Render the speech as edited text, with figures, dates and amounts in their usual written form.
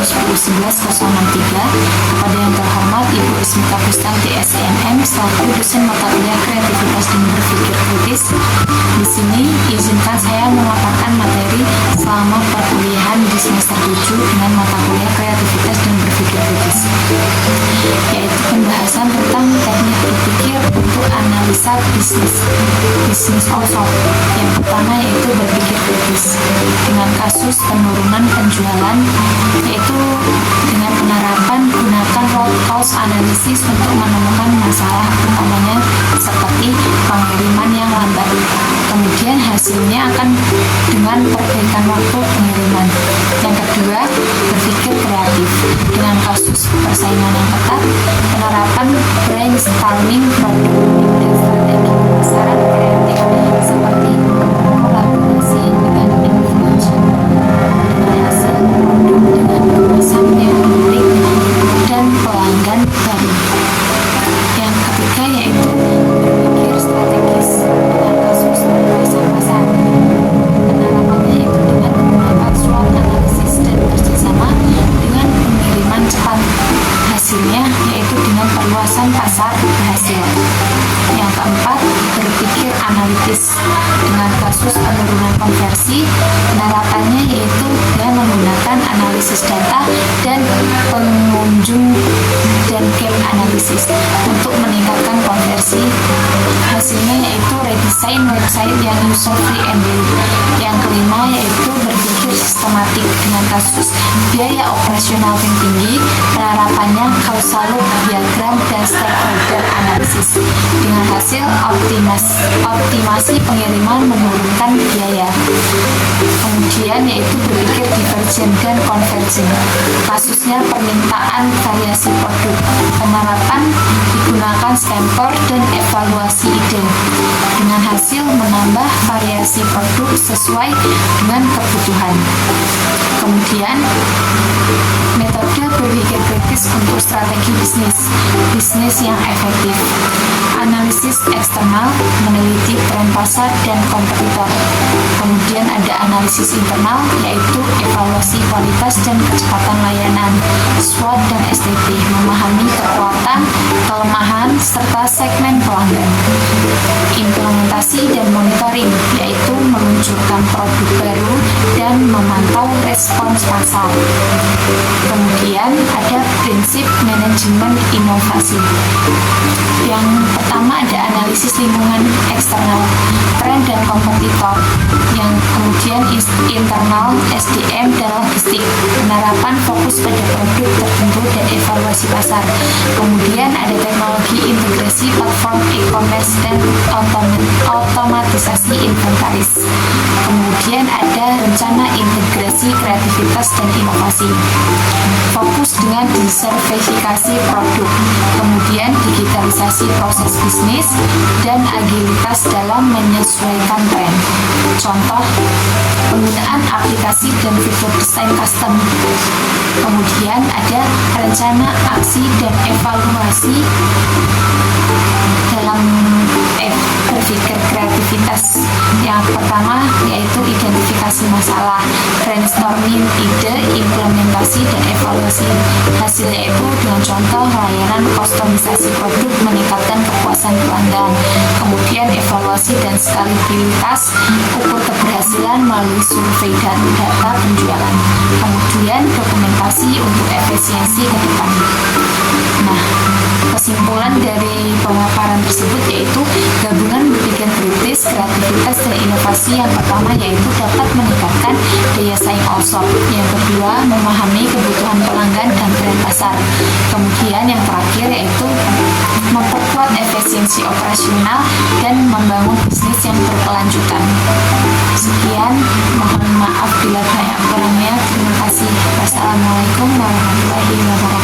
10/11/063 kepada yang terhormat Ibu Ismita Kustanti SNM selaku dosen mata kuliah kreativitas dan berpikir kritis. Di sini izinkan saya memaparkan materi selama perkuliahan di semester 7 dengan mata kuliah kreativitas dan berpikir kritis, yaitu pembahasan tentang teknik berpikir untuk analisa bisnis also. Yang pertama yaitu berpikir kritis dengan kasus penurunan penjualan, yaitu dengan penerapan gunakan root cause analysis untuk menemukan masalah utamanya seperti pengiriman yang lambat. Kemudian hasilnya akan dengan perbaikan waktu pengiriman. Yang kedua, berpikir kreatif dengan kasus persaingan yang ketat, penerapan brainstorming produk dan strategi pemasaran kreatif seperti kolaborasi dengan influencer dengan hasil produk dengan kemasan yang menarik dan pelanggan baru. Yang ketiga yaitu berpikir strategis dengan kasus pasar. Penerapannya yaitu dengan menggunakan SWOT analisis dan kerjasama dengan pengiriman cepat. Hasilnya yaitu dengan perluasan pasar berhasil. Yang keempat, berpikir analitis dengan kasus penurunan konversi. Penerapannya yaitu dengan menggunakan analisis data dan pengunjung dan gap analisis untuk meningkatkan konversi. Hasilnya yaitu redesign website yang user friendly. Yang kelima yaitu berpikir sistematik dengan kasus biaya operasional yang tinggi. Penerapannya causal loop diagram dan stakeholder analisis dengan hasil optimasi pengiriman menurunkan biaya. Kemudian yaitu berpikir divergen dan konvergen. Kasusnya permintaan variasi produk. Penerapan digunakan stempel dan evaluasi ide dengan hasil menambah variasi produk sesuai dengan kebutuhan. Kemudian metode berpikir kritis untuk strategi bisnis yang efektif. Analisis eksternal, meneliti tren pasar dan kompetitor. Kemudian ada analisis internal, yaitu evaluasi kualitas dan kecepatan layanan. SWOT dan STP, memahami kekuatan, kelemahan, serta segmen pelanggan. Implementasi dan monitoring, yaitu meluncurkan produk baru dan memantau respons pasar. Kemudian ada prinsip manajemen inovasi. Yang pertama ada analisis lingkungan eksternal, tren dan kompetitor. Yang kemudian internal, SDM dan logistik. Penerapan fokus pada produk tertentu dan evaluasi pasar. Kemudian ada teknologi integrasi platform e-commerce dan otomatisasi inventaris. Kemudian ada rencana integrasi kreativitas dan inovasi. Fokus dengan diversifikasi produk. Kemudian digitalisasi proses bisnis dan agilitas dalam menyesuaikan tren. Contoh, penggunaan aplikasi dan fitur desain custom. Kemudian ada rencana aksi dan evaluasi dalam berpikir kreativitas. Yang pertama yaitu identifikasi masalah, brainstorming ide, implementasi dan evaluasi. Hasilnya itu dengan contoh layanan kustomisasi produk meningkatkan kepuasan pelanggan. Kemudian evaluasi dan skalabilitas, ukur keberhasilan melalui survei dan data penjualan. Kemudian dokumentasi untuk efisiensi ke depan. Nah, kesimpulan dari pemaparan tersebut yaitu gabungan berpikir kritis, kreativitas, dan inovasi. Yang pertama yaitu dapat meningkatkan daya saing OSOP. Yang kedua, memahami kebutuhan pelanggan dan tren pasar. Kemudian yang terakhir yaitu memperkuat efisiensi operasional dan membangun bisnis yang berkelanjutan. Sekian, mohon maaf bila banyak kurangnya. Terima kasih. Wassalamualaikum warahmatullahi wabarakatuh.